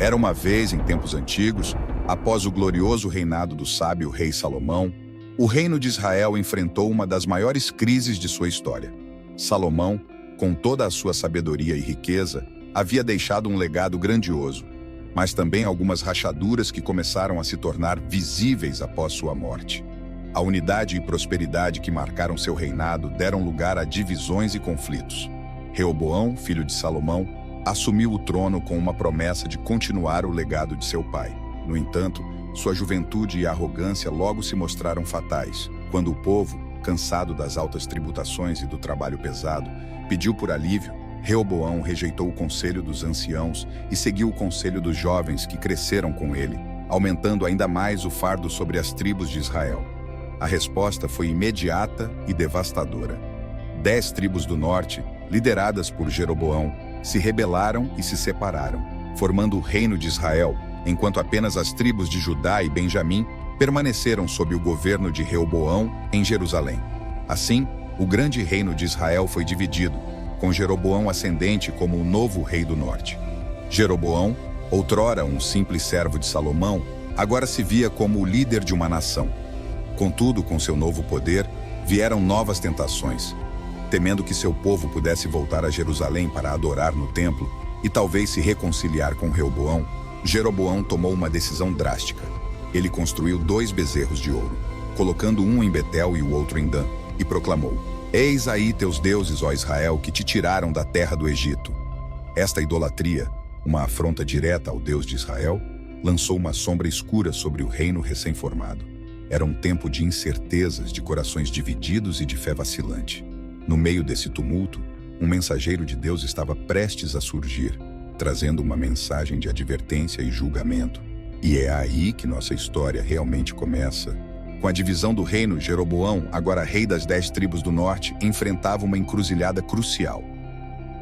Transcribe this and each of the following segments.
Era uma vez, em tempos antigos, após o glorioso reinado do sábio rei Salomão, o reino de Israel enfrentou uma das maiores crises de sua história. Salomão, com toda a sua sabedoria e riqueza, havia deixado um legado grandioso, mas também algumas rachaduras que começaram a se tornar visíveis após sua morte. A unidade e prosperidade que marcaram seu reinado deram lugar a divisões e conflitos. Reoboão, filho de Salomão, assumiu o trono com uma promessa de continuar o legado de seu pai. No entanto, sua juventude e arrogância logo se mostraram fatais, quando o povo, cansado das altas tributações e do trabalho pesado, pediu por alívio. Reoboão rejeitou o conselho dos anciãos e seguiu o conselho dos jovens que cresceram com ele, aumentando ainda mais o fardo sobre as tribos de Israel. A resposta foi imediata e devastadora. 10 tribos do norte, lideradas por Jeroboão, se rebelaram e se separaram, formando o reino de Israel, enquanto apenas as tribos de Judá e Benjamim permaneceram sob o governo de Reoboão em Jerusalém. Assim, o grande reino de Israel foi dividido, com Jeroboão ascendente como o novo rei do norte. Jeroboão, outrora um simples servo de Salomão, agora se via como o líder de uma nação. Contudo, com seu novo poder, vieram novas tentações. Temendo que seu povo pudesse voltar a Jerusalém para adorar no templo e talvez se reconciliar com Reoboão, Jeroboão tomou uma decisão drástica. Ele construiu 2 bezerros de ouro, colocando um em Betel e o outro em Dan, e proclamou: "Eis aí teus deuses, ó Israel, que te tiraram da terra do Egito." Esta idolatria, uma afronta direta ao Deus de Israel, lançou uma sombra escura sobre o reino recém-formado. Era um tempo de incertezas, de corações divididos e de fé vacilante. No meio desse tumulto, um mensageiro de Deus estava prestes a surgir, trazendo uma mensagem de advertência e julgamento. E é aí que nossa história realmente começa. Com a divisão do reino, Jeroboão, agora rei das 10 tribos do norte, enfrentava uma encruzilhada crucial.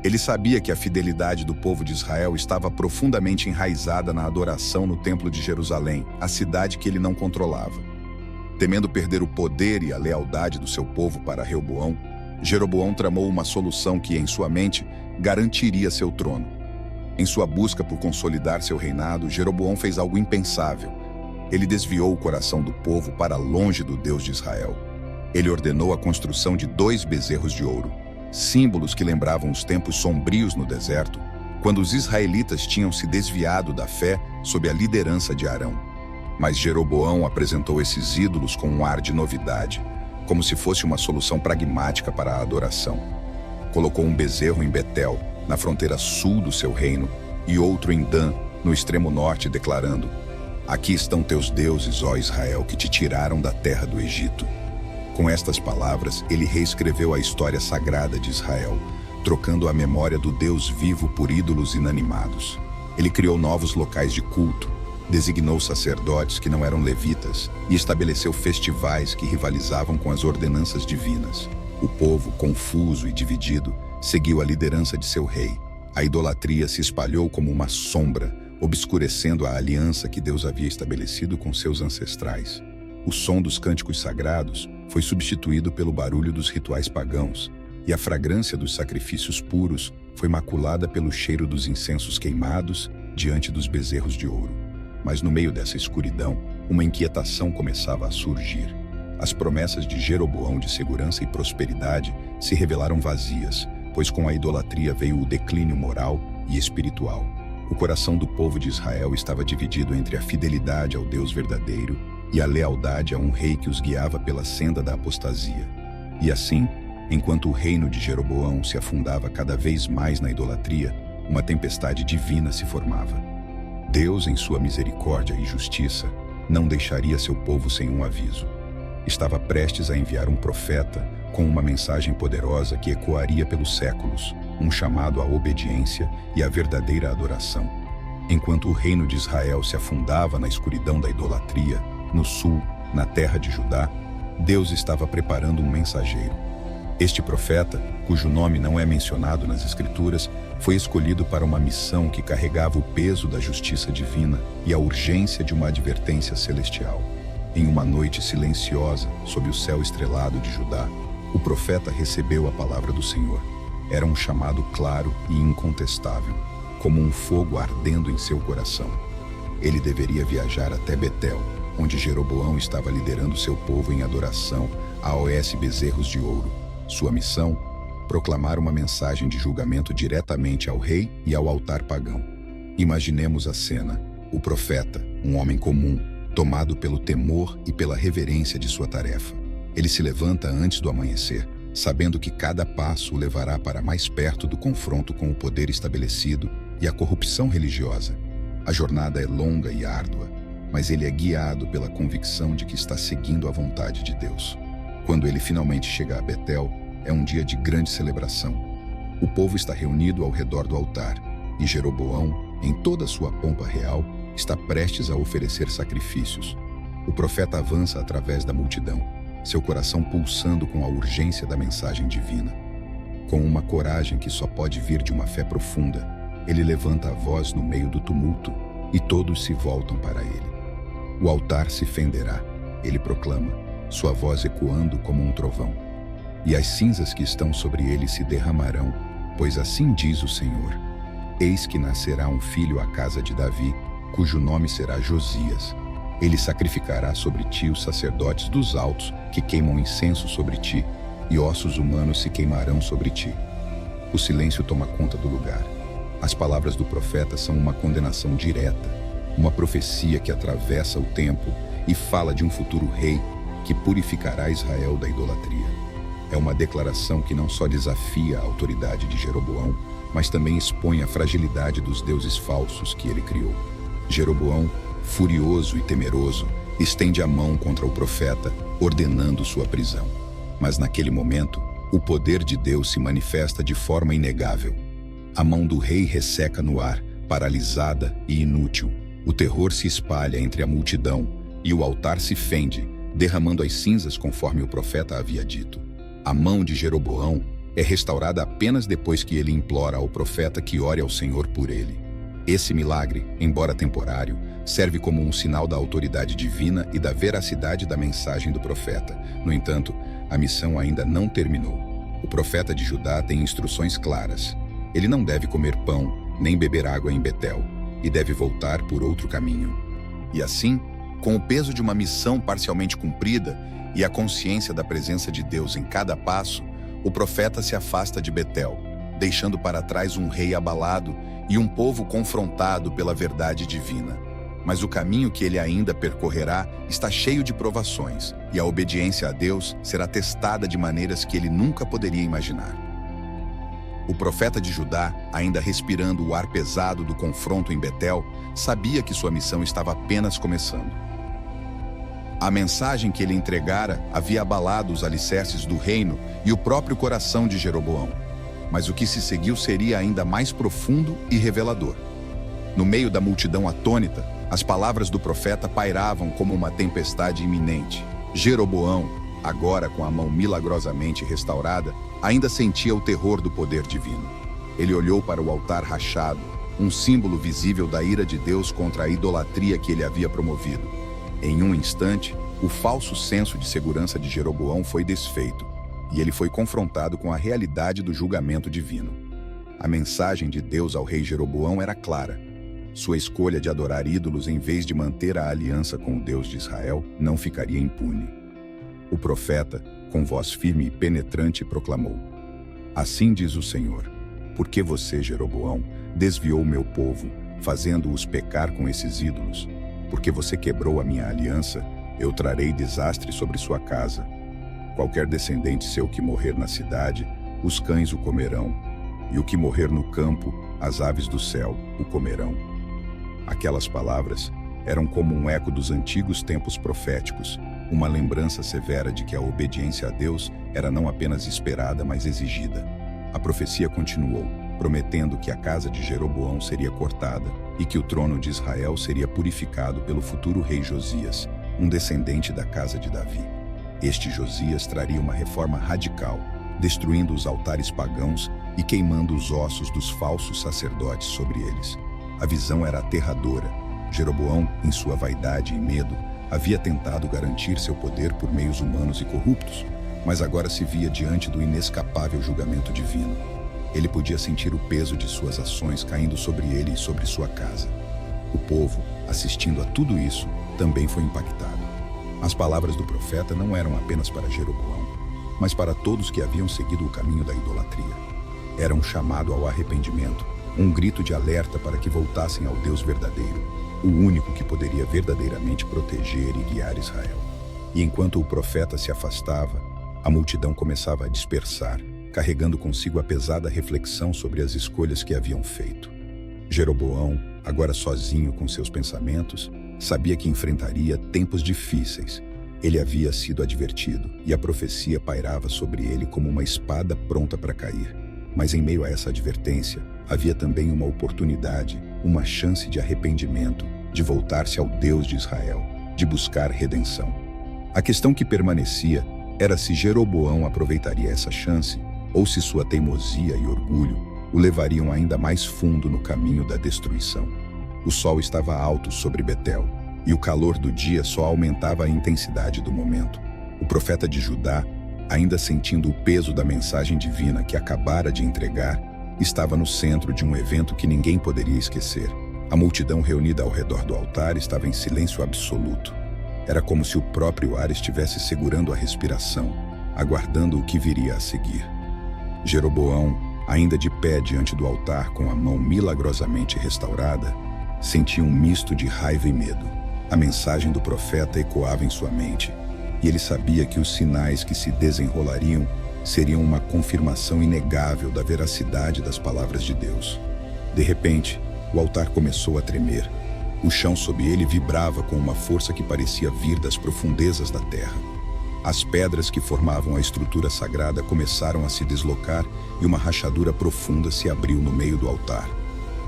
Ele sabia que a fidelidade do povo de Israel estava profundamente enraizada na adoração no templo de Jerusalém, a cidade que ele não controlava. Temendo perder o poder e a lealdade do seu povo para Reoboão, Jeroboão tramou uma solução que, em sua mente, garantiria seu trono. Em sua busca por consolidar seu reinado, Jeroboão fez algo impensável. Ele desviou o coração do povo para longe do Deus de Israel. Ele ordenou a construção de 2 bezerros de ouro, símbolos que lembravam os tempos sombrios no deserto, quando os israelitas tinham se desviado da fé sob a liderança de Arão. Mas Jeroboão apresentou esses ídolos com um ar de novidade, como se fosse uma solução pragmática para a adoração. Colocou um bezerro em Betel, na fronteira sul do seu reino, e outro em Dan, no extremo norte, declarando: "Aqui estão teus deuses, ó Israel, que te tiraram da terra do Egito." Com estas palavras, ele reescreveu a história sagrada de Israel, trocando a memória do Deus vivo por ídolos inanimados. Ele criou novos locais de culto, designou sacerdotes que não eram levitas e estabeleceu festivais que rivalizavam com as ordenanças divinas. O povo, confuso e dividido, seguiu a liderança de seu rei. A idolatria se espalhou como uma sombra, obscurecendo a aliança que Deus havia estabelecido com seus ancestrais. O som dos cânticos sagrados foi substituído pelo barulho dos rituais pagãos, e a fragrância dos sacrifícios puros foi maculada pelo cheiro dos incensos queimados diante dos bezerros de ouro. Mas no meio dessa escuridão, uma inquietação começava a surgir. As promessas de Jeroboão de segurança e prosperidade se revelaram vazias, pois com a idolatria veio o declínio moral e espiritual. O coração do povo de Israel estava dividido entre a fidelidade ao Deus verdadeiro e a lealdade a um rei que os guiava pela senda da apostasia. E assim, enquanto o reino de Jeroboão se afundava cada vez mais na idolatria, uma tempestade divina se formava. Deus, em sua misericórdia e justiça, não deixaria seu povo sem um aviso. Estava prestes a enviar um profeta com uma mensagem poderosa que ecoaria pelos séculos, um chamado à obediência e à verdadeira adoração. Enquanto o reino de Israel se afundava na escuridão da idolatria, no sul, na terra de Judá, Deus estava preparando um mensageiro. Este profeta, cujo nome não é mencionado nas Escrituras, foi escolhido para uma missão que carregava o peso da justiça divina e a urgência de uma advertência celestial. Em uma noite silenciosa, sob o céu estrelado de Judá, o profeta recebeu a palavra do Senhor. Era um chamado claro e incontestável. como um fogo ardendo em seu coração. Ele deveria viajar até Betel, onde Jeroboão estava liderando seu povo em adoração a Os bezerros de ouro. Sua missão? Proclamar uma mensagem de julgamento diretamente ao rei e ao altar pagão. Imaginemos a cena. O profeta, um homem comum, tomado pelo temor e pela reverência de sua tarefa. Ele se levanta antes do amanhecer, sabendo que cada passo o levará para mais perto do confronto com o poder estabelecido e a corrupção religiosa. A jornada é longa e árdua, mas ele é guiado pela convicção de que está seguindo a vontade de Deus. Quando ele finalmente chega a Betel, é um dia de grande celebração. O povo está reunido ao redor do altar, e Jeroboão, em toda a sua pompa real, está prestes a oferecer sacrifícios. O profeta avança através da multidão, seu coração pulsando com a urgência da mensagem divina. Com uma coragem que só pode vir de uma fé profunda, ele levanta a voz no meio do tumulto e todos se voltam para ele. O altar se fenderá, ele proclama, sua voz ecoando como um trovão. E as cinzas que estão sobre ele se derramarão, pois assim diz o Senhor: eis que nascerá um filho à casa de Davi, cujo nome será Josias. Ele sacrificará sobre ti os sacerdotes dos altos, que queimam incenso sobre ti, e ossos humanos se queimarão sobre ti. O silêncio toma conta do lugar. As palavras do profeta são uma condenação direta, uma profecia que atravessa o tempo e fala de um futuro rei que purificará Israel da idolatria. É uma declaração que não só desafia a autoridade de Jeroboão, mas também expõe a fragilidade dos deuses falsos que ele criou. Jeroboão, furioso e temeroso, estende a mão contra o profeta, ordenando sua prisão. Mas naquele momento, o poder de Deus se manifesta de forma inegável. A mão do rei resseca no ar, paralisada e inútil. O terror se espalha entre a multidão e o altar se fende, derramando as cinzas conforme o profeta havia dito. A mão de Jeroboão é restaurada apenas depois que ele implora ao profeta que ore ao Senhor por ele. Esse milagre, embora temporário, serve como um sinal da autoridade divina e da veracidade da mensagem do profeta. No entanto, a missão ainda não terminou. O profeta de Judá tem instruções claras. Ele não deve comer pão, nem beber água em Betel, e deve voltar por outro caminho. E assim, com o peso de uma missão parcialmente cumprida e a consciência da presença de Deus em cada passo, o profeta se afasta de Betel, deixando para trás um rei abalado e um povo confrontado pela verdade divina. Mas o caminho que ele ainda percorrerá está cheio de provações, e a obediência a Deus será testada de maneiras que ele nunca poderia imaginar. O profeta de Judá, ainda respirando o ar pesado do confronto em Betel, sabia que sua missão estava apenas começando. A mensagem que ele entregara havia abalado os alicerces do reino e o próprio coração de Jeroboão. Mas o que se seguiu seria ainda mais profundo e revelador. No meio da multidão atônita, as palavras do profeta pairavam como uma tempestade iminente. Jeroboão, agora com a mão milagrosamente restaurada, ainda sentia o terror do poder divino. Ele olhou para o altar rachado, um símbolo visível da ira de Deus contra a idolatria que ele havia promovido. Em um instante, o falso senso de segurança de Jeroboão foi desfeito, e ele foi confrontado com a realidade do julgamento divino. A mensagem de Deus ao rei Jeroboão era clara. Sua escolha de adorar ídolos em vez de manter a aliança com o Deus de Israel não ficaria impune. O profeta, com voz firme e penetrante, proclamou: assim diz o Senhor, porque você, Jeroboão, desviou o meu povo, fazendo-os pecar com esses ídolos. Porque você quebrou a minha aliança, eu trarei desastre sobre sua casa. Qualquer descendente seu que morrer na cidade, os cães o comerão, e o que morrer no campo, as aves do céu o comerão. Aquelas palavras eram como um eco dos antigos tempos proféticos, uma lembrança severa de que a obediência a Deus era não apenas esperada, mas exigida. A profecia continuou, prometendo que a casa de Jeroboão seria cortada e que o trono de Israel seria purificado pelo futuro rei Josias, um descendente da casa de Davi. Este Josias traria uma reforma radical, destruindo os altares pagãos e queimando os ossos dos falsos sacerdotes sobre eles. A visão era aterradora. Jeroboão, em sua vaidade e medo, havia tentado garantir seu poder por meios humanos e corruptos, mas agora se via diante do inescapável julgamento divino. Ele podia sentir o peso de suas ações caindo sobre ele e sobre sua casa. O povo, assistindo a tudo isso, também foi impactado. As palavras do profeta não eram apenas para Jeroboão, mas para todos que haviam seguido o caminho da idolatria. Era um chamado ao arrependimento, um grito de alerta para que voltassem ao Deus verdadeiro, o único que poderia verdadeiramente proteger e guiar Israel. E enquanto o profeta se afastava, a multidão começava a dispersar, carregando consigo a pesada reflexão sobre as escolhas que haviam feito. Jeroboão, agora sozinho com seus pensamentos, sabia que enfrentaria tempos difíceis. Ele havia sido advertido, e a profecia pairava sobre ele como uma espada pronta para cair. Mas em meio a essa advertência, havia também uma oportunidade, uma chance de arrependimento, de voltar-se ao Deus de Israel, de buscar redenção. A questão que permanecia era se Jeroboão aproveitaria essa chance, ou se sua teimosia e orgulho o levariam ainda mais fundo no caminho da destruição. O sol estava alto sobre Betel, e o calor do dia só aumentava a intensidade do momento. O profeta de Judá, ainda sentindo o peso da mensagem divina que acabara de entregar, estava no centro de um evento que ninguém poderia esquecer. A multidão reunida ao redor do altar estava em silêncio absoluto. Era como se o próprio ar estivesse segurando a respiração, aguardando o que viria a seguir. Jeroboão, ainda de pé diante do altar com a mão milagrosamente restaurada, sentia um misto de raiva e medo. A mensagem do profeta ecoava em sua mente, e ele sabia que os sinais que se desenrolariam seriam uma confirmação inegável da veracidade das palavras de Deus. De repente, o altar começou a tremer. O chão sob ele vibrava com uma força que parecia vir das profundezas da terra. As pedras que formavam a estrutura sagrada começaram a se deslocar e uma rachadura profunda se abriu no meio do altar.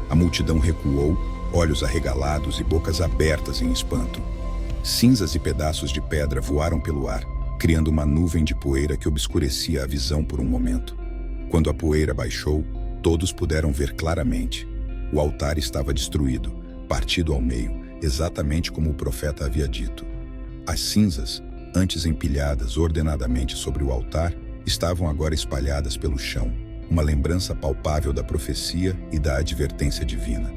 A multidão recuou, olhos arregalados e bocas abertas em espanto. Cinzas e pedaços de pedra voaram pelo ar, criando uma nuvem de poeira que obscurecia a visão por um momento. Quando a poeira baixou, todos puderam ver claramente. O altar estava destruído, partido ao meio, exatamente como o profeta havia dito. As cinzas, antes empilhadas ordenadamente sobre o altar, estavam agora espalhadas pelo chão, uma lembrança palpável da profecia e da advertência divina.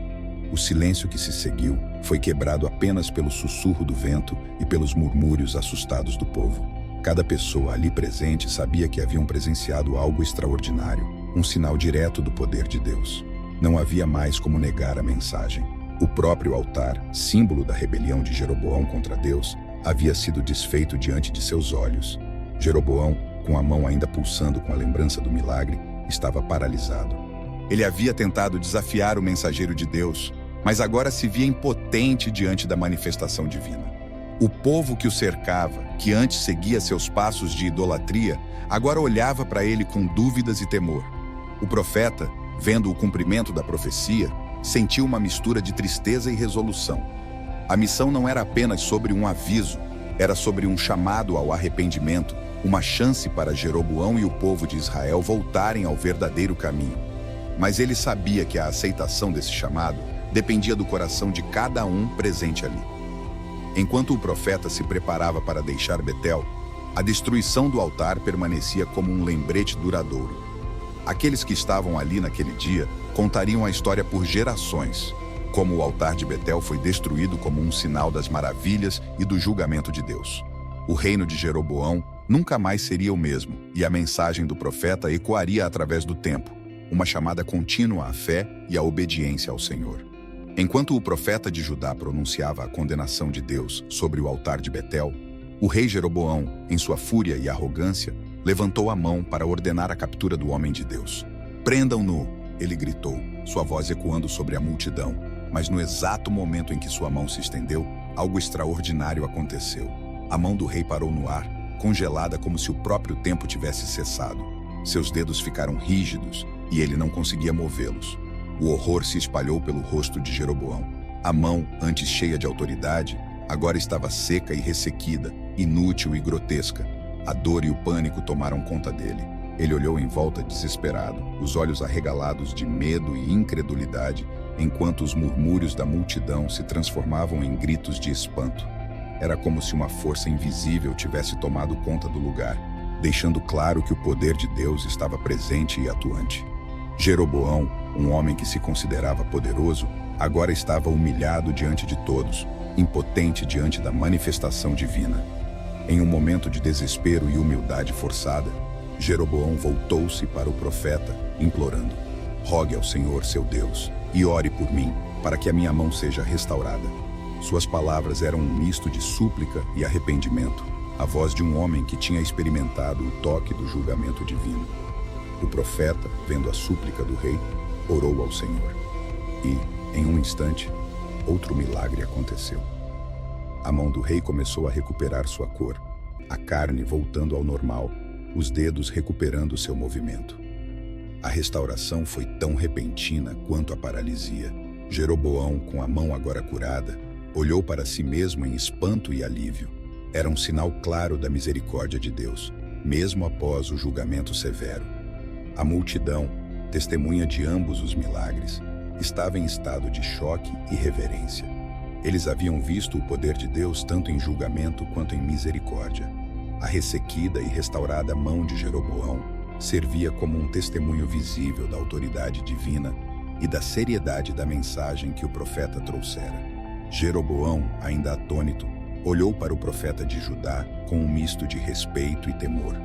O silêncio que se seguiu foi quebrado apenas pelo sussurro do vento e pelos murmúrios assustados do povo. Cada pessoa ali presente sabia que haviam presenciado algo extraordinário, um sinal direto do poder de Deus. Não havia mais como negar a mensagem. O próprio altar, símbolo da rebelião de Jeroboão contra Deus, havia sido desfeito diante de seus olhos. Jeroboão, com a mão ainda pulsando com a lembrança do milagre, estava paralisado. Ele havia tentado desafiar o mensageiro de Deus, mas agora se via impotente diante da manifestação divina. O povo que o cercava, que antes seguia seus passos de idolatria, agora olhava para ele com dúvidas e temor. O profeta, vendo o cumprimento da profecia, sentiu uma mistura de tristeza e resolução. A missão não era apenas sobre um aviso, era sobre um chamado ao arrependimento, uma chance para Jeroboão e o povo de Israel voltarem ao verdadeiro caminho. Mas ele sabia que a aceitação desse chamado dependia do coração de cada um presente ali. Enquanto o profeta se preparava para deixar Betel, a destruição do altar permanecia como um lembrete duradouro. Aqueles que estavam ali naquele dia contariam a história por gerações, como o altar de Betel foi destruído como um sinal das maravilhas e do julgamento de Deus. O reino de Jeroboão nunca mais seria o mesmo, e a mensagem do profeta ecoaria através do tempo, uma chamada contínua à fé e à obediência ao Senhor. Enquanto o profeta de Judá pronunciava a condenação de Deus sobre o altar de Betel, o rei Jeroboão, em sua fúria e arrogância, levantou a mão para ordenar a captura do homem de Deus. "Prendam-no!" ele gritou, sua voz ecoando sobre a multidão. Mas no exato momento em que sua mão se estendeu, algo extraordinário aconteceu. A mão do rei parou no ar, congelada como se o próprio tempo tivesse cessado. Seus dedos ficaram rígidos e ele não conseguia movê-los. O horror se espalhou pelo rosto de Jeroboão. A mão, antes cheia de autoridade, agora estava seca e ressequida, inútil e grotesca. A dor e o pânico tomaram conta dele. Ele olhou em volta desesperado, os olhos arregalados de medo e incredulidade, enquanto os murmúrios da multidão se transformavam em gritos de espanto. Era como se uma força invisível tivesse tomado conta do lugar, deixando claro que o poder de Deus estava presente e atuante. Jeroboão, um homem que se considerava poderoso, agora estava humilhado diante de todos, impotente diante da manifestação divina. Em um momento de desespero e humildade forçada, Jeroboão voltou-se para o profeta, implorando: rogue ao Senhor, seu Deus, e ore por mim, para que a minha mão seja restaurada. Suas palavras eram um misto de súplica e arrependimento, a voz de um homem que tinha experimentado o toque do julgamento divino. O profeta, vendo a súplica do rei, orou ao Senhor. E, em um instante, outro milagre aconteceu. A mão do rei começou a recuperar sua cor, a carne voltando ao normal, os dedos recuperando seu movimento. A restauração foi tão repentina quanto a paralisia. Jeroboão, com a mão agora curada, olhou para si mesmo em espanto e alívio. Era um sinal claro da misericórdia de Deus, mesmo após o julgamento severo. A multidão, testemunha de ambos os milagres, estava em estado de choque e reverência. Eles haviam visto o poder de Deus tanto em julgamento quanto em misericórdia. A ressequida e restaurada mão de Jeroboão servia como um testemunho visível da autoridade divina e da seriedade da mensagem que o profeta trouxera. Jeroboão, ainda atônito, olhou para o profeta de Judá com um misto de respeito e temor.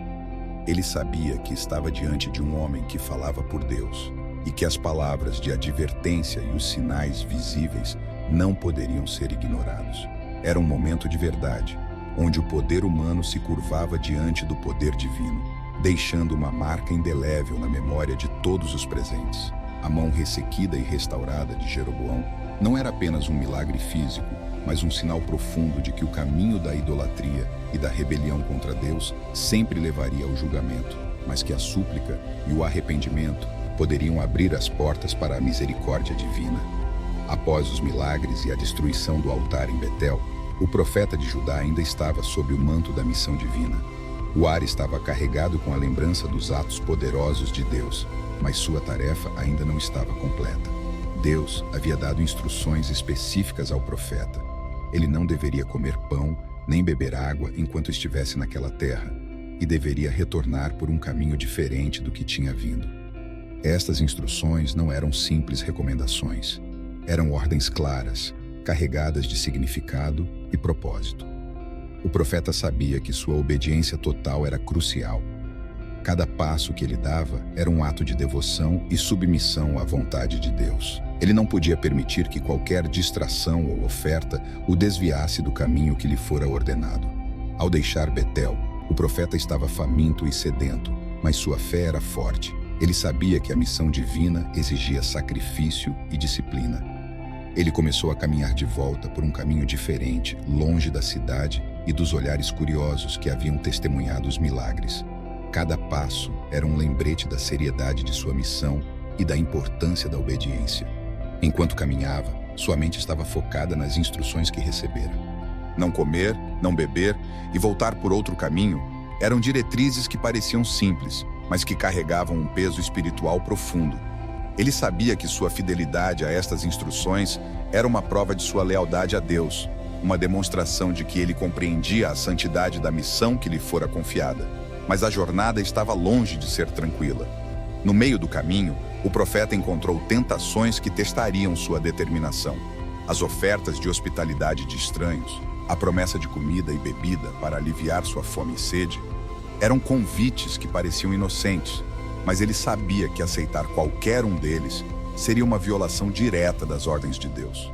Ele sabia que estava diante de um homem que falava por Deus e que as palavras de advertência e os sinais visíveis não poderiam ser ignorados. Era um momento de verdade, onde o poder humano se curvava diante do poder divino, deixando uma marca indelével na memória de todos os presentes. A mão ressequida e restaurada de Jeroboão não era apenas um milagre físico, mas um sinal profundo de que o caminho da idolatria e da rebelião contra Deus sempre levaria ao julgamento, mas que a súplica e o arrependimento poderiam abrir as portas para a misericórdia divina. Após os milagres e a destruição do altar em Betel, o profeta de Judá ainda estava sob o manto da missão divina. O ar estava carregado com a lembrança dos atos poderosos de Deus, mas sua tarefa ainda não estava completa. Deus havia dado instruções específicas ao profeta. Ele não deveria comer pão, nem beber água enquanto estivesse naquela terra, e deveria retornar por um caminho diferente do que tinha vindo. Estas instruções não eram simples recomendações. Eram ordens claras, carregadas de significado e propósito. O profeta sabia que sua obediência total era crucial. Cada passo que ele dava era um ato de devoção e submissão à vontade de Deus. Ele não podia permitir que qualquer distração ou oferta o desviasse do caminho que lhe fora ordenado. Ao deixar Betel, o profeta estava faminto e sedento, mas sua fé era forte. Ele sabia que a missão divina exigia sacrifício e disciplina. Ele começou a caminhar de volta por um caminho diferente, longe da cidade e dos olhares curiosos que haviam testemunhado os milagres. Cada passo era um lembrete da seriedade de sua missão e da importância da obediência. Enquanto caminhava, sua mente estava focada nas instruções que recebera. Não comer, não beber e voltar por outro caminho eram diretrizes que pareciam simples, mas que carregavam um peso espiritual profundo. Ele sabia que sua fidelidade a estas instruções era uma prova de sua lealdade a Deus, uma demonstração de que ele compreendia a santidade da missão que lhe fora confiada. Mas a jornada estava longe de ser tranquila. No meio do caminho, o profeta encontrou tentações que testariam sua determinação. As ofertas de hospitalidade de estranhos, a promessa de comida e bebida para aliviar sua fome e sede, eram convites que pareciam inocentes, mas ele sabia que aceitar qualquer um deles seria uma violação direta das ordens de Deus.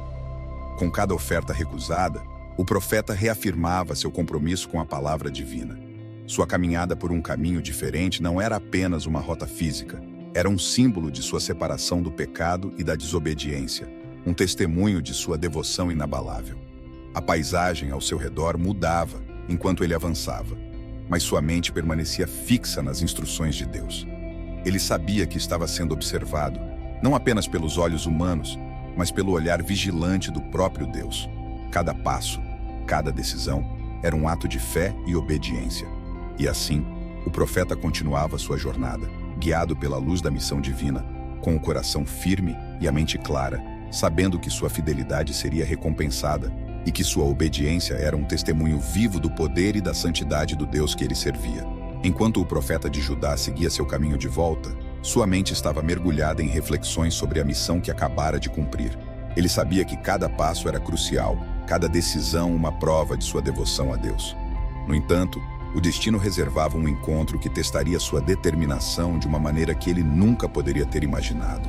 Com cada oferta recusada, o profeta reafirmava seu compromisso com a palavra divina. Sua caminhada por um caminho diferente não era apenas uma rota física, era um símbolo de sua separação do pecado e da desobediência, um testemunho de sua devoção inabalável. A paisagem ao seu redor mudava enquanto ele avançava, mas sua mente permanecia fixa nas instruções de Deus. Ele sabia que estava sendo observado, não apenas pelos olhos humanos, mas pelo olhar vigilante do próprio Deus. Cada passo, cada decisão, era um ato de fé e obediência. E assim, o profeta continuava sua jornada, guiado pela luz da missão divina, com o coração firme e a mente clara, sabendo que sua fidelidade seria recompensada e que sua obediência era um testemunho vivo do poder e da santidade do Deus que ele servia. Enquanto o profeta de Judá seguia seu caminho de volta, Sua mente estava mergulhada em reflexões sobre a missão que acabara de cumprir. Ele sabia que cada passo era crucial, cada decisão uma prova de sua devoção a Deus. No entanto, o destino reservava um encontro que testaria sua determinação de uma maneira que ele nunca poderia ter imaginado.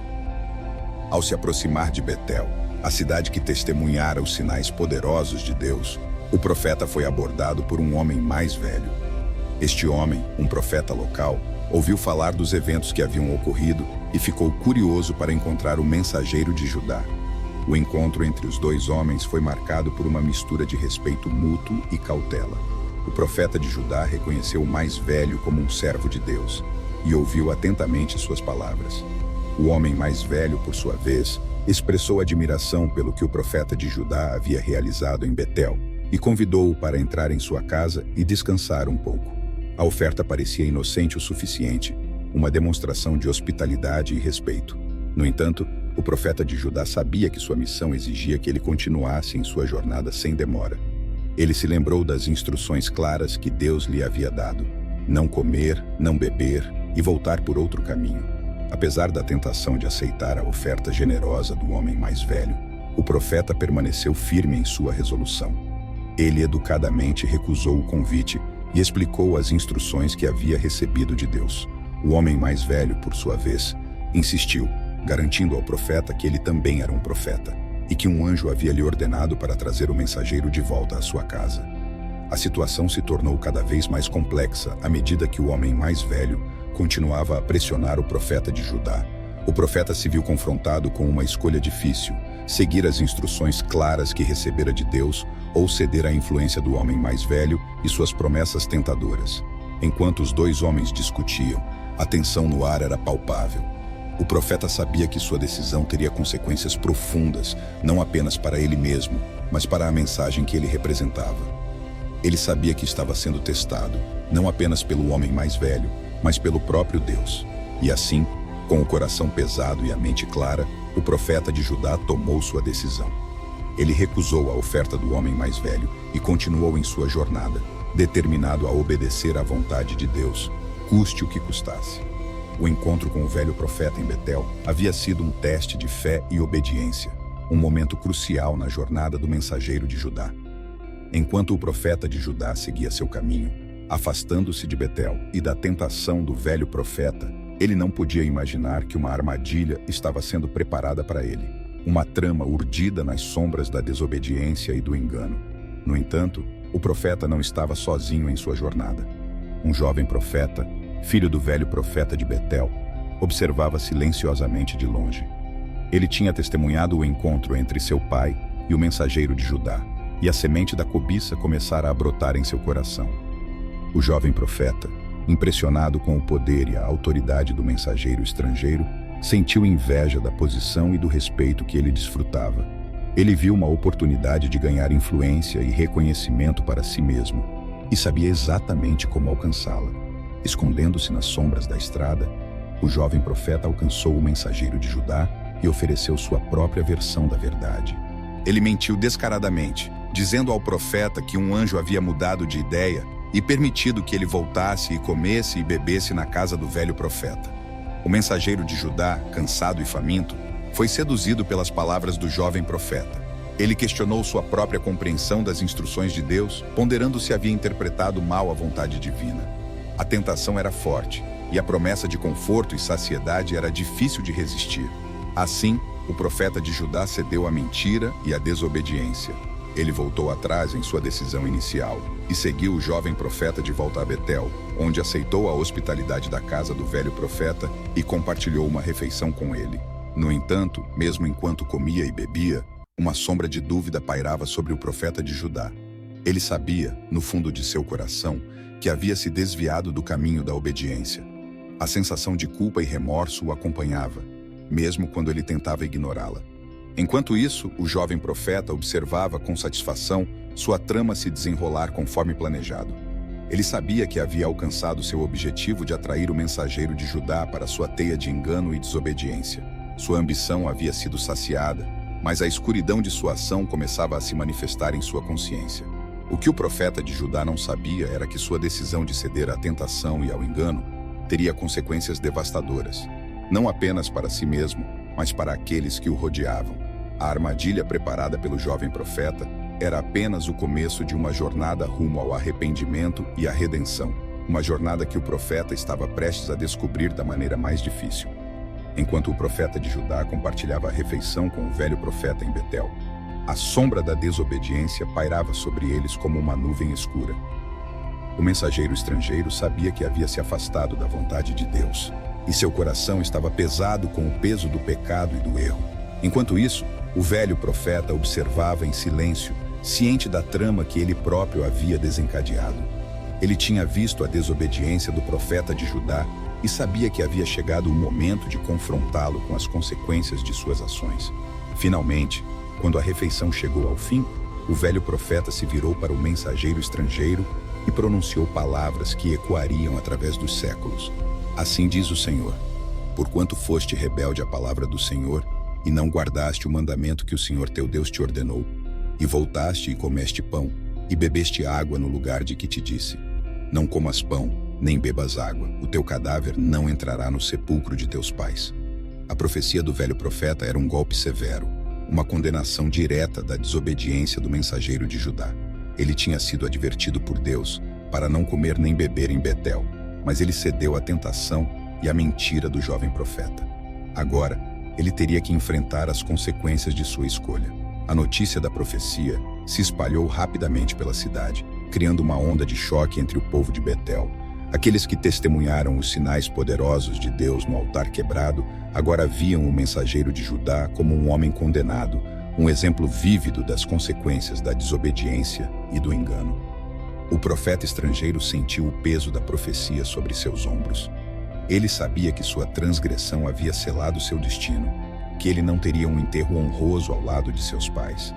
Ao se aproximar de Betel, a cidade que testemunhara os sinais poderosos de Deus, o profeta foi abordado por um homem mais velho. Este homem, um profeta local, ouviu falar dos eventos que haviam ocorrido e ficou curioso para encontrar o mensageiro de Judá. O encontro entre os dois homens foi marcado por uma mistura de respeito mútuo e cautela. O profeta de Judá reconheceu o mais velho como um servo de Deus e ouviu atentamente suas palavras. O homem mais velho, por sua vez, expressou admiração pelo que o profeta de Judá havia realizado em Betel e convidou-o para entrar em sua casa e descansar um pouco. A oferta parecia inocente o suficiente, uma demonstração de hospitalidade e respeito. No entanto, o profeta de Judá sabia que sua missão exigia que ele continuasse em sua jornada sem demora. Ele se lembrou das instruções claras que Deus lhe havia dado: não comer, não beber e voltar por outro caminho. Apesar da tentação de aceitar a oferta generosa do homem mais velho, o profeta permaneceu firme em sua resolução. Ele educadamente recusou o convite e explicou as instruções que havia recebido de Deus. O homem mais velho, por sua vez, insistiu, garantindo ao profeta que ele também era um profeta e que um anjo havia lhe ordenado para trazer o mensageiro de volta à sua casa. A situação se tornou cada vez mais complexa à medida que o homem mais velho continuava a pressionar o profeta de Judá. O profeta se viu confrontado com uma escolha difícil: seguir as instruções claras que recebera de Deus ou ceder à influência do homem mais velho e suas promessas tentadoras. Enquanto os dois homens discutiam, a tensão no ar era palpável. O profeta sabia que sua decisão teria consequências profundas, não apenas para ele mesmo, mas para a mensagem que ele representava. Ele sabia que estava sendo testado, não apenas pelo homem mais velho, mas pelo próprio Deus. E assim, com o coração pesado e a mente clara, o profeta de Judá tomou sua decisão. Ele recusou a oferta do homem mais velho e continuou em sua jornada, determinado a obedecer à vontade de Deus, custe o que custasse. O encontro com o velho profeta em Betel havia sido um teste de fé e obediência, um momento crucial na jornada do mensageiro de Judá. Enquanto o profeta de Judá seguia seu caminho, afastando-se de Betel e da tentação do velho profeta, ele não podia imaginar que uma armadilha estava sendo preparada para ele, uma trama urdida nas sombras da desobediência e do engano. No entanto, o profeta não estava sozinho em sua jornada. Um jovem profeta, filho do velho profeta de Betel, observava silenciosamente de longe. Ele tinha testemunhado o encontro entre seu pai e o mensageiro de Judá, e a semente da cobiça começara a brotar em seu coração. O jovem profeta, impressionado com o poder e a autoridade do mensageiro estrangeiro, sentiu inveja da posição e do respeito que ele desfrutava. Ele viu uma oportunidade de ganhar influência e reconhecimento para si mesmo, e sabia exatamente como alcançá-la. Escondendo-se nas sombras da estrada, o jovem profeta alcançou o mensageiro de Judá e ofereceu sua própria versão da verdade. Ele mentiu descaradamente, dizendo ao profeta que um anjo havia mudado de ideia e permitido que ele voltasse e comesse e bebesse na casa do velho profeta. O mensageiro de Judá, cansado e faminto, foi seduzido pelas palavras do jovem profeta. Ele questionou sua própria compreensão das instruções de Deus, ponderando se havia interpretado mal a vontade divina. A tentação era forte, e a promessa de conforto e saciedade era difícil de resistir. Assim, o profeta de Judá cedeu à mentira e à desobediência. Ele voltou atrás em sua decisão inicial e seguiu o jovem profeta de volta a Betel, onde aceitou a hospitalidade da casa do velho profeta e compartilhou uma refeição com ele. No entanto, mesmo enquanto comia e bebia, uma sombra de dúvida pairava sobre o profeta de Judá. Ele sabia, no fundo de seu coração, que havia se desviado do caminho da obediência. A sensação de culpa e remorso o acompanhava, mesmo quando ele tentava ignorá-la. Enquanto isso, o jovem profeta observava com satisfação sua trama se desenrolar conforme planejado. Ele sabia que havia alcançado seu objetivo de atrair o mensageiro de Judá para sua teia de engano e desobediência. Sua ambição havia sido saciada, mas a escuridão de sua ação começava a se manifestar em sua consciência. O que o profeta de Judá não sabia era que sua decisão de ceder à tentação e ao engano teria consequências devastadoras. não apenas para si mesmo, mas para aqueles que o rodeavam. A armadilha preparada pelo jovem profeta era apenas o começo de uma jornada rumo ao arrependimento e à redenção, uma jornada que o profeta estava prestes a descobrir da maneira mais difícil. Enquanto o profeta de Judá compartilhava a refeição com o velho profeta em Betel, a sombra da desobediência pairava sobre eles como uma nuvem escura. O mensageiro estrangeiro sabia que havia se afastado da vontade de Deus, e seu coração estava pesado com o peso do pecado e do erro. Enquanto isso, o velho profeta observava em silêncio, ciente da trama que ele próprio havia desencadeado. Ele tinha visto a desobediência do profeta de Judá e sabia que havia chegado o momento de confrontá-lo com as consequências de suas ações. Finalmente, quando a refeição chegou ao fim, o velho profeta se virou para o mensageiro estrangeiro e pronunciou palavras que ecoariam através dos séculos. Assim diz o Senhor: porquanto foste rebelde à palavra do Senhor, e não guardaste o mandamento que o Senhor teu Deus te ordenou, e voltaste e comeste pão, e bebeste água no lugar de que te disse: não comas pão, nem bebas água, o teu cadáver não entrará no sepulcro de teus pais. A profecia do velho profeta era um golpe severo, uma condenação direta da desobediência do mensageiro de Judá. Ele tinha sido advertido por Deus para não comer nem beber em Betel, mas ele cedeu à tentação e à mentira do jovem profeta. Agora, ele teria que enfrentar as consequências de sua escolha. A notícia da profecia se espalhou rapidamente pela cidade, criando uma onda de choque entre o povo de Betel. Aqueles que testemunharam os sinais poderosos de Deus no altar quebrado, agora viam o mensageiro de Judá como um homem condenado, um exemplo vívido das consequências da desobediência e do engano. O profeta estrangeiro sentiu o peso da profecia sobre seus ombros. Ele sabia que sua transgressão havia selado seu destino, que ele não teria um enterro honroso ao lado de seus pais.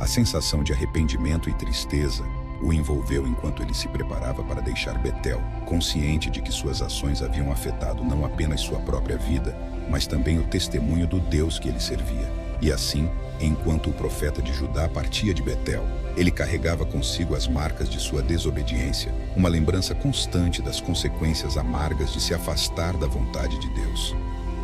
A sensação de arrependimento e tristeza o envolveu enquanto ele se preparava para deixar Betel, consciente de que suas ações haviam afetado não apenas sua própria vida, mas também o testemunho do Deus que ele servia. E assim, enquanto o profeta de Judá partia de Betel, ele carregava consigo as marcas de sua desobediência, uma lembrança constante das consequências amargas de se afastar da vontade de Deus.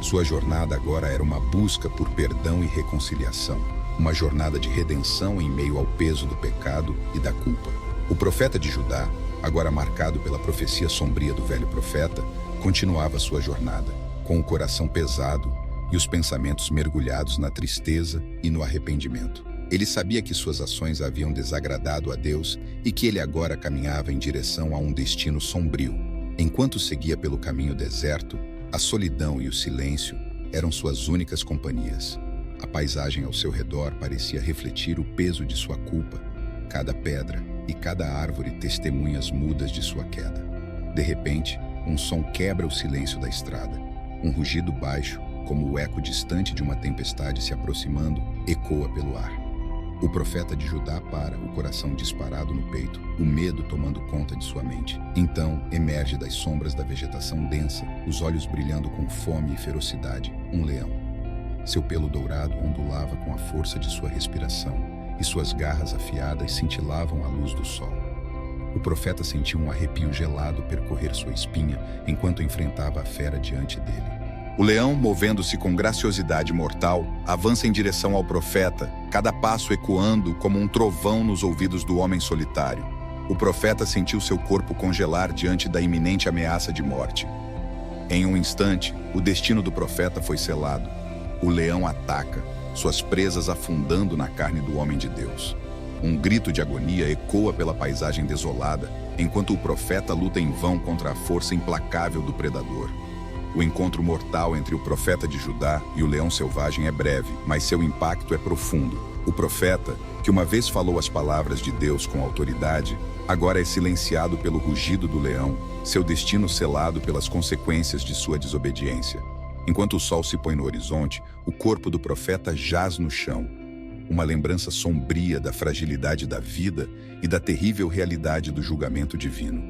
Sua jornada agora era uma busca por perdão e reconciliação, uma jornada de redenção em meio ao peso do pecado e da culpa. O profeta de Judá, agora marcado pela profecia sombria do velho profeta, continuava sua jornada, com o coração pesado e os pensamentos mergulhados na tristeza e no arrependimento. Ele sabia que suas ações haviam desagradado a Deus e que ele agora caminhava em direção a um destino sombrio. Enquanto seguia pelo caminho deserto, a solidão e o silêncio eram suas únicas companhias. A paisagem ao seu redor parecia refletir o peso de sua culpa, cada pedra e cada árvore testemunhas mudas de sua queda. De repente, um som quebra o silêncio da estrada. Um rugido baixo, como o eco distante de uma tempestade se aproximando, ecoa pelo ar. O profeta de Judá para, o coração disparado no peito, o medo tomando conta de sua mente. Então, emerge das sombras da vegetação densa, os olhos brilhando com fome e ferocidade, um leão. Seu pelo dourado ondulava com a força de sua respiração, e suas garras afiadas cintilavam à luz do sol. O profeta sentiu um arrepio gelado percorrer sua espinha enquanto enfrentava a fera diante dele. O leão, movendo-se com graciosidade mortal, avança em direção ao profeta, cada passo ecoando como um trovão nos ouvidos do homem solitário. O profeta sentiu seu corpo congelar diante da iminente ameaça de morte. Em um instante, o destino do profeta foi selado. O leão ataca, suas presas afundando na carne do homem de Deus. Um grito de agonia ecoa pela paisagem desolada, enquanto o profeta luta em vão contra a força implacável do predador. O encontro mortal entre o profeta de Judá e o leão selvagem é breve, mas seu impacto é profundo. O profeta, que uma vez falou as palavras de Deus com autoridade, agora é silenciado pelo rugido do leão, seu destino selado pelas consequências de sua desobediência. Enquanto o sol se põe no horizonte, o corpo do profeta jaz no chão, uma lembrança sombria da fragilidade da vida e da terrível realidade do julgamento divino.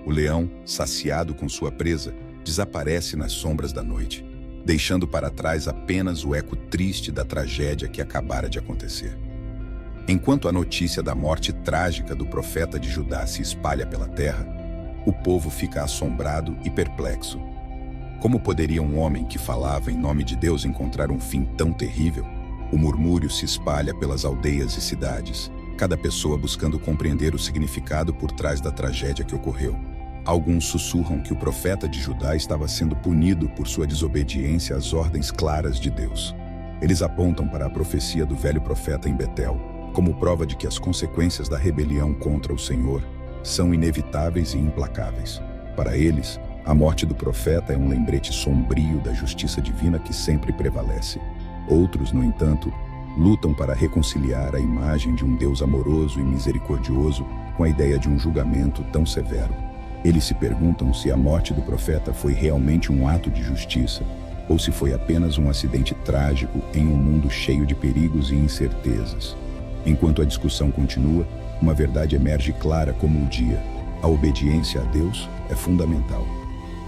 O leão, saciado com sua presa, desaparece nas sombras da noite, deixando para trás apenas o eco triste da tragédia que acabara de acontecer. Enquanto a notícia da morte trágica do profeta de Judá se espalha pela terra, o povo fica assombrado e perplexo. Como poderia um homem que falava em nome de Deus encontrar um fim tão terrível? O murmúrio se espalha pelas aldeias e cidades, cada pessoa buscando compreender o significado por trás da tragédia que ocorreu. Alguns sussurram que o profeta de Judá estava sendo punido por sua desobediência às ordens claras de Deus. Eles apontam para a profecia do velho profeta em Betel, como prova de que as consequências da rebelião contra o Senhor são inevitáveis e implacáveis. Para eles, a morte do profeta é um lembrete sombrio da justiça divina que sempre prevalece. Outros, no entanto, lutam para reconciliar a imagem de um Deus amoroso e misericordioso com a ideia de um julgamento tão severo. Eles se perguntam se a morte do profeta foi realmente um ato de justiça, ou se foi apenas um acidente trágico em um mundo cheio de perigos e incertezas. Enquanto a discussão continua, uma verdade emerge clara como o dia: a obediência a Deus é fundamental.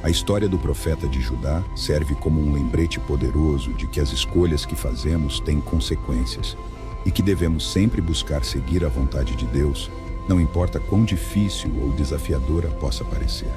A história do profeta de Judá serve como um lembrete poderoso de que as escolhas que fazemos têm consequências e que devemos sempre buscar seguir a vontade de Deus, não importa quão difícil ou desafiadora possa parecer.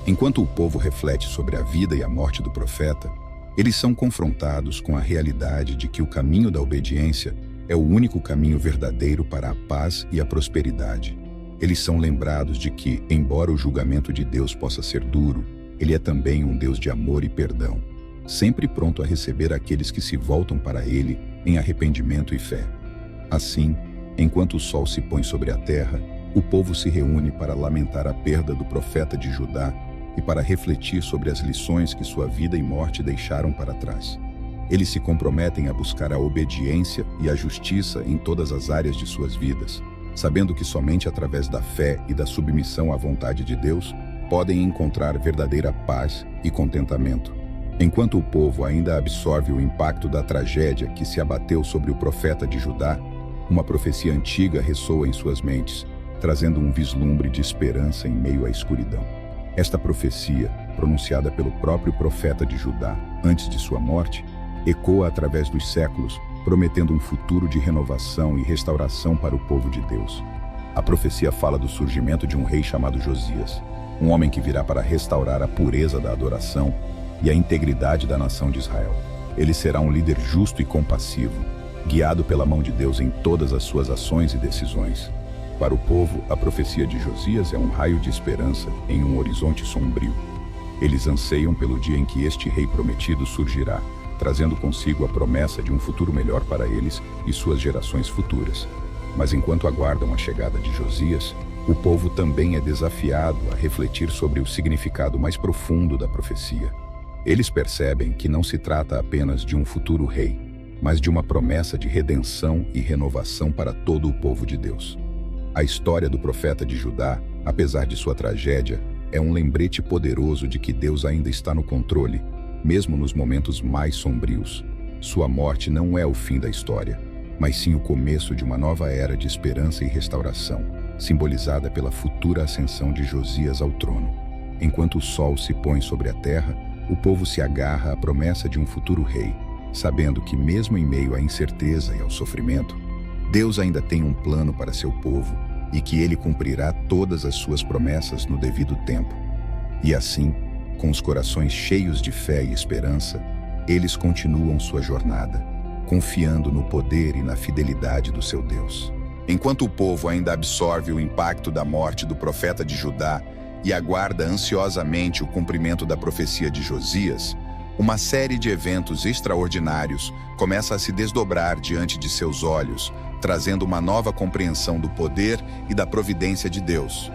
Enquanto o povo reflete sobre a vida e a morte do profeta, eles são confrontados com a realidade de que o caminho da obediência é o único caminho verdadeiro para a paz e a prosperidade. Eles são lembrados de que, embora o julgamento de Deus possa ser duro, Ele é também um Deus de amor e perdão, sempre pronto a receber aqueles que se voltam para Ele em arrependimento e fé. Assim, enquanto o sol se põe sobre a terra, o povo se reúne para lamentar a perda do profeta de Judá e para refletir sobre as lições que sua vida e morte deixaram para trás. Eles se comprometem a buscar a obediência e a justiça em todas as áreas de suas vidas, sabendo que somente através da fé e da submissão à vontade de Deus podem encontrar verdadeira paz e contentamento. Enquanto o povo ainda absorve o impacto da tragédia que se abateu sobre o profeta de Judá, uma profecia antiga ressoa em suas mentes, trazendo um vislumbre de esperança em meio à escuridão. Esta profecia, pronunciada pelo próprio profeta de Judá antes de sua morte, ecoa através dos séculos, prometendo um futuro de renovação e restauração para o povo de Deus. A profecia fala do surgimento de um rei chamado Josias, um homem que virá para restaurar a pureza da adoração e a integridade da nação de Israel. Ele será um líder justo e compassivo, guiado pela mão de Deus em todas as suas ações e decisões. Para o povo, a profecia de Josias é um raio de esperança em um horizonte sombrio. Eles anseiam pelo dia em que este rei prometido surgirá, trazendo consigo a promessa de um futuro melhor para eles e suas gerações futuras. Mas enquanto aguardam a chegada de Josias, o povo também é desafiado a refletir sobre o significado mais profundo da profecia. Eles percebem que não se trata apenas de um futuro rei, mas de uma promessa de redenção e renovação para todo o povo de Deus. A história do profeta de Judá, apesar de sua tragédia, é um lembrete poderoso de que Deus ainda está no controle, mesmo nos momentos mais sombrios. Sua morte não é o fim da história, mas sim o começo de uma nova era de esperança e restauração, simbolizada pela futura ascensão de Josias ao trono. Enquanto o sol se põe sobre a terra, o povo se agarra à promessa de um futuro rei, sabendo que mesmo em meio à incerteza e ao sofrimento, Deus ainda tem um plano para seu povo e que ele cumprirá todas as suas promessas no devido tempo. E assim, com os corações cheios de fé e esperança, eles continuam sua jornada, confiando no poder e na fidelidade do seu Deus. Enquanto o povo ainda absorve o impacto da morte do profeta de Judá e aguarda ansiosamente o cumprimento da profecia de Josias, uma série de eventos extraordinários começa a se desdobrar diante de seus olhos, trazendo uma nova compreensão do poder e da providência de Deus.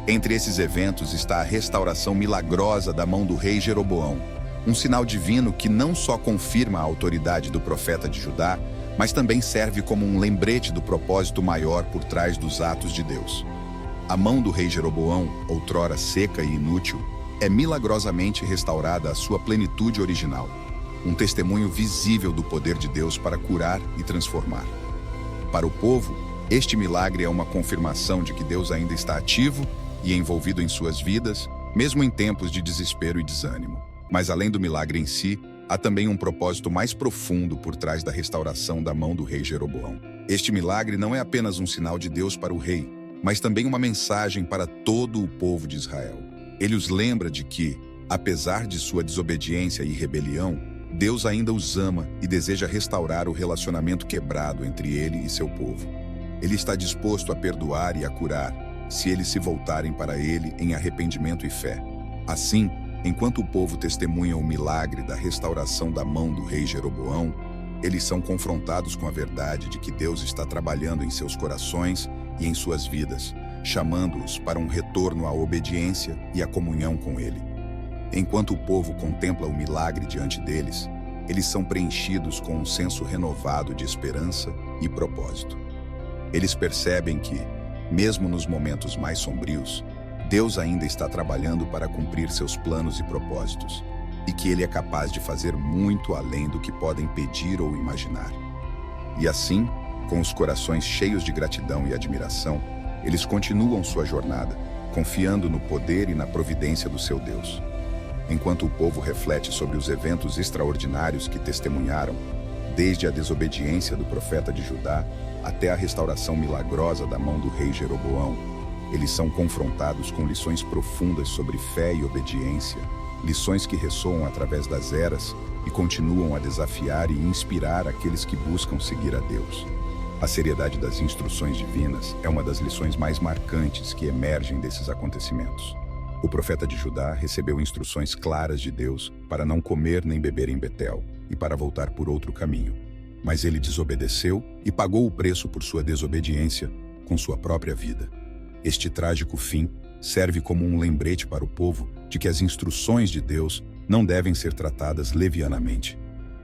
Entre esses eventos está a restauração milagrosa da mão do rei Jeroboão, um sinal divino que não só confirma a autoridade do profeta de Judá, mas também serve como um lembrete do propósito maior por trás dos atos de Deus. A mão do rei Jeroboão, outrora seca e inútil, é milagrosamente restaurada à sua plenitude original, um testemunho visível do poder de Deus para curar e transformar. Para o povo, este milagre é uma confirmação de que Deus ainda está ativo e envolvido em suas vidas, mesmo em tempos de desespero e desânimo. Mas além do milagre em si, há também um propósito mais profundo por trás da restauração da mão do rei Jeroboão. Este milagre não é apenas um sinal de Deus para o rei, mas também uma mensagem para todo o povo de Israel. Ele os lembra de que, Apesar de sua desobediência e rebelião, Deus ainda os ama e deseja restaurar o relacionamento quebrado entre ele e seu povo. Ele está disposto a perdoar e a curar, se eles se voltarem para ele em arrependimento e fé. Assim, enquanto o povo testemunha o milagre da restauração da mão do rei Jeroboão, eles são confrontados com a verdade de que Deus está trabalhando em seus corações e em suas vidas, chamando-os para um retorno à obediência e à comunhão com ele. Enquanto o povo contempla o milagre diante deles, eles são preenchidos com um senso renovado de esperança e propósito. Eles percebem que, mesmo nos momentos mais sombrios, Deus ainda está trabalhando para cumprir seus planos e propósitos, e que Ele é capaz de fazer muito além do que podem pedir ou imaginar. E assim, com os corações cheios de gratidão e admiração, eles continuam sua jornada, confiando no poder e na providência do seu Deus. Enquanto o povo reflete sobre os eventos extraordinários que testemunharam, desde a desobediência do profeta de Judá até a restauração milagrosa da mão do rei Jeroboão, eles são confrontados com lições profundas sobre fé e obediência, lições que ressoam através das eras e continuam a desafiar e inspirar aqueles que buscam seguir a Deus. A seriedade das instruções divinas é uma das lições mais marcantes que emergem desses acontecimentos. O profeta de Judá recebeu instruções claras de Deus para não comer nem beber em Betel e para voltar por outro caminho. Mas ele desobedeceu e pagou o preço por sua desobediência com sua própria vida. Este trágico fim serve como um lembrete para o povo de que as instruções de Deus não devem ser tratadas levianamente.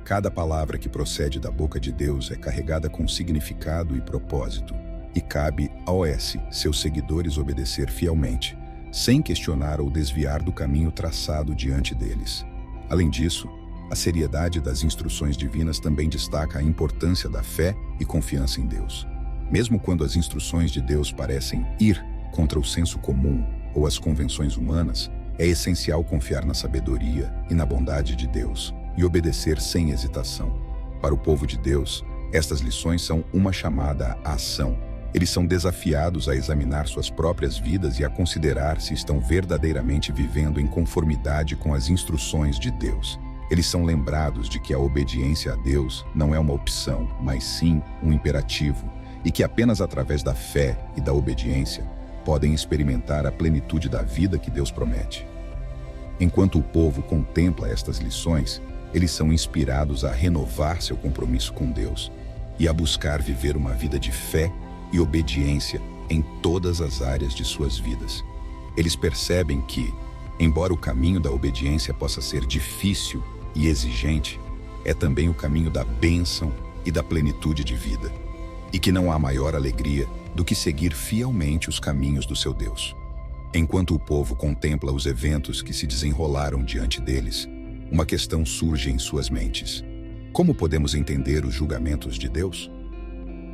Cada palavra que procede da boca de Deus é carregada com significado e propósito, e cabe aos seus seguidores obedecer fielmente, sem questionar ou desviar do caminho traçado diante deles. Além disso, a seriedade das instruções divinas também destaca a importância da fé e confiança em Deus. Mesmo quando as instruções de Deus parecem ir contra o senso comum ou as convenções humanas, é essencial confiar na sabedoria e na bondade de Deus e obedecer sem hesitação. Para o povo de Deus, estas lições são uma chamada à ação. Eles são desafiados a examinar suas próprias vidas e a considerar se estão verdadeiramente vivendo em conformidade com as instruções de Deus. Eles são lembrados de que a obediência a Deus não é uma opção, mas sim um imperativo, e que apenas através da fé e da obediência podem experimentar a plenitude da vida que Deus promete. Enquanto o povo contempla estas lições, eles são inspirados a renovar seu compromisso com Deus e a buscar viver uma vida de fé e obediência em todas as áreas de suas vidas. Eles percebem que, embora o caminho da obediência possa ser difícil e exigente, é também o caminho da bênção e da plenitude de vida, e que não há maior alegria do que seguir fielmente os caminhos do seu Deus. Enquanto o povo contempla os eventos que se desenrolaram diante deles, uma questão surge em suas mentes. Como podemos entender os julgamentos de Deus?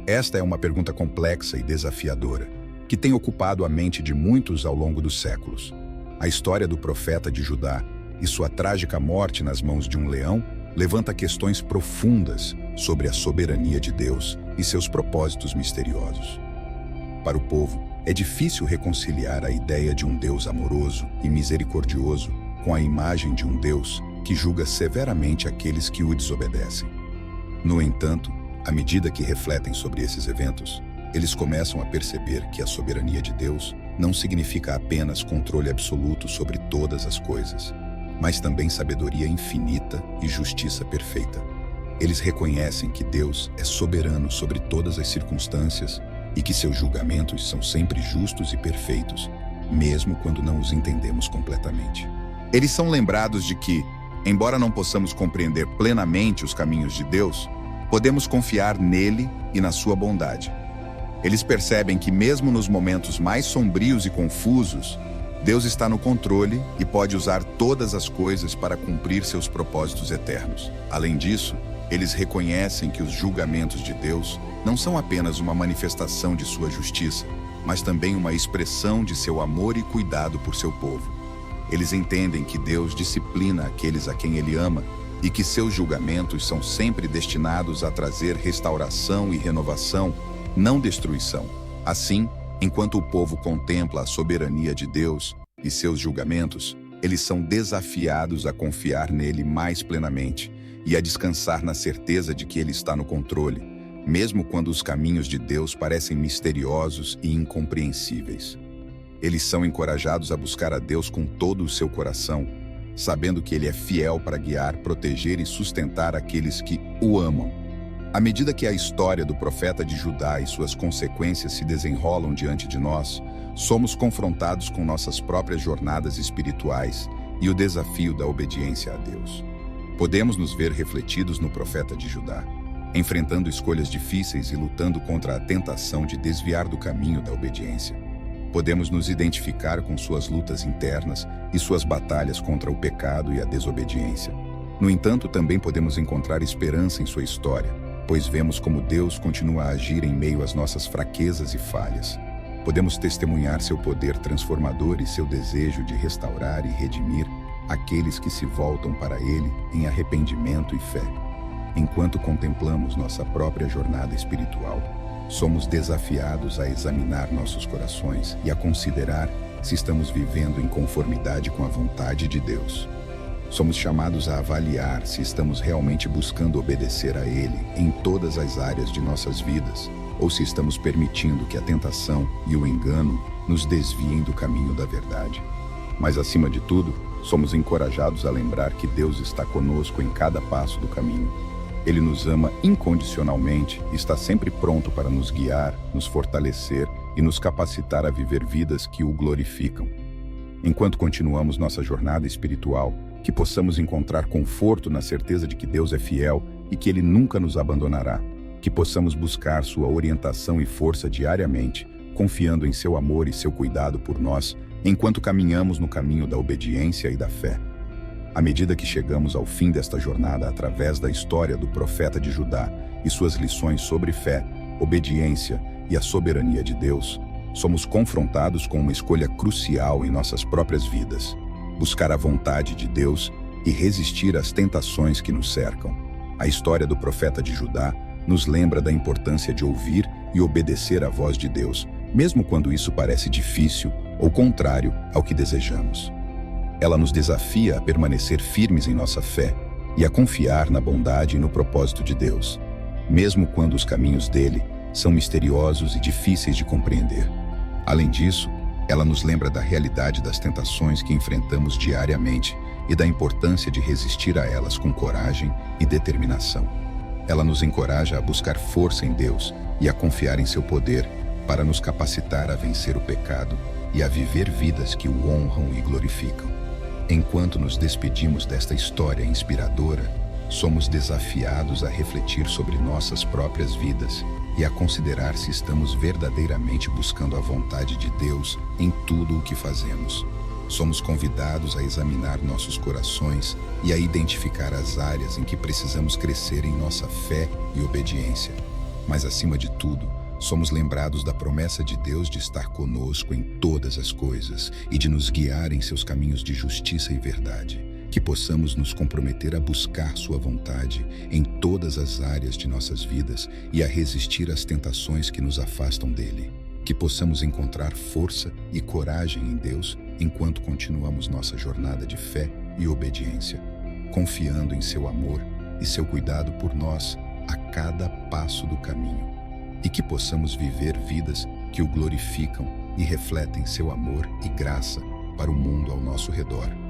Esta é uma pergunta complexa e desafiadora, que tem ocupado a mente de muitos ao longo dos séculos. A história do profeta de Judá e sua trágica morte nas mãos de um leão levanta questões profundas sobre a soberania de Deus e seus propósitos misteriosos. Para o povo, é difícil reconciliar a ideia de um Deus amoroso e misericordioso com a imagem de um Deus que julga severamente aqueles que o desobedecem. No entanto, à medida que refletem sobre esses eventos, eles começam a perceber que a soberania de Deus não significa apenas controle absoluto sobre todas as coisas, mas também sabedoria infinita e justiça perfeita. Eles reconhecem que Deus é soberano sobre todas as circunstâncias e que seus julgamentos são sempre justos e perfeitos, mesmo quando não os entendemos completamente. Eles são lembrados de que, embora não possamos compreender plenamente os caminhos de Deus, podemos confiar nele e na sua bondade. Eles percebem que mesmo nos momentos mais sombrios e confusos, Deus está no controle e pode usar todas as coisas para cumprir seus propósitos eternos. Além disso, eles reconhecem que os julgamentos de Deus não são apenas uma manifestação de sua justiça, mas também uma expressão de seu amor e cuidado por seu povo. Eles entendem que Deus disciplina aqueles a quem Ele ama e que seus julgamentos são sempre destinados a trazer restauração e renovação, não destruição. Assim, enquanto o povo contempla a soberania de Deus e seus julgamentos, Eles são desafiados a confiar nele mais plenamente e a descansar na certeza de que ele está no controle, mesmo quando os caminhos de Deus parecem misteriosos e incompreensíveis. Eles são encorajados a buscar a Deus com todo o seu coração, sabendo que ele é fiel para guiar, proteger e sustentar aqueles que o amam. À medida que a história do profeta de Judá e suas consequências se desenrolam diante de nós, somos confrontados com nossas próprias jornadas espirituais e o desafio da obediência a Deus. Podemos nos ver refletidos no profeta de Judá, enfrentando escolhas difíceis e lutando contra a tentação de desviar do caminho da obediência. Podemos nos identificar com suas lutas internas e suas batalhas contra o pecado e a desobediência. No entanto, também podemos encontrar esperança em sua história, pois vemos como Deus continua a agir em meio às nossas fraquezas e falhas. Podemos testemunhar seu poder transformador e seu desejo de restaurar e redimir aqueles que se voltam para Ele em arrependimento e fé. Enquanto contemplamos nossa própria jornada espiritual, somos desafiados a examinar nossos corações e a considerar se estamos vivendo em conformidade com a vontade de Deus. Somos chamados a avaliar se estamos realmente buscando obedecer a Ele em todas as áreas de nossas vidas, ou se estamos permitindo que a tentação e o engano nos desviem do caminho da verdade. Mas, acima de tudo, somos encorajados a lembrar que Deus está conosco em cada passo do caminho. Ele nos ama incondicionalmente e está sempre pronto para nos guiar, nos fortalecer e nos capacitar a viver vidas que o glorificam. Enquanto continuamos nossa jornada espiritual, que possamos encontrar conforto na certeza de que Deus é fiel e que Ele nunca nos abandonará. Que possamos buscar sua orientação e força diariamente, confiando em seu amor e seu cuidado por nós, enquanto caminhamos no caminho da obediência e da fé. À medida que chegamos ao fim desta jornada através da história do profeta de Judá e suas lições sobre fé, obediência e a soberania de Deus, somos confrontados com uma escolha crucial em nossas próprias vidas: buscar a vontade de Deus e resistir às tentações que nos cercam. A história do profeta de Judá nos lembra da importância de ouvir e obedecer à voz de Deus, mesmo quando isso parece difícil ou contrário ao que desejamos. Ela nos desafia a permanecer firmes em nossa fé e a confiar na bondade e no propósito de Deus, mesmo quando os caminhos dele são misteriosos e difíceis de compreender. Além disso, ela nos lembra da realidade das tentações que enfrentamos diariamente e da importância de resistir a elas com coragem e determinação. Ela nos encoraja a buscar força em Deus e a confiar em seu poder para nos capacitar a vencer o pecado e a viver vidas que o honram e glorificam. Enquanto nos despedimos desta história inspiradora, somos desafiados a refletir sobre nossas próprias vidas e a considerar se estamos verdadeiramente buscando a vontade de Deus em tudo o que fazemos. Somos convidados a examinar nossos corações e a identificar as áreas em que precisamos crescer em nossa fé e obediência. Mas, acima de tudo, somos lembrados da promessa de Deus de estar conosco em todas as coisas e de nos guiar em seus caminhos de justiça e verdade. Que possamos nos comprometer a buscar sua vontade em todas as áreas de nossas vidas e a resistir às tentações que nos afastam dele. Que possamos encontrar força e coragem em Deus enquanto continuamos nossa jornada de fé e obediência, confiando em seu amor e seu cuidado por nós a cada passo do caminho. E que possamos viver vidas que o glorificam e refletem seu amor e graça para o mundo ao nosso redor.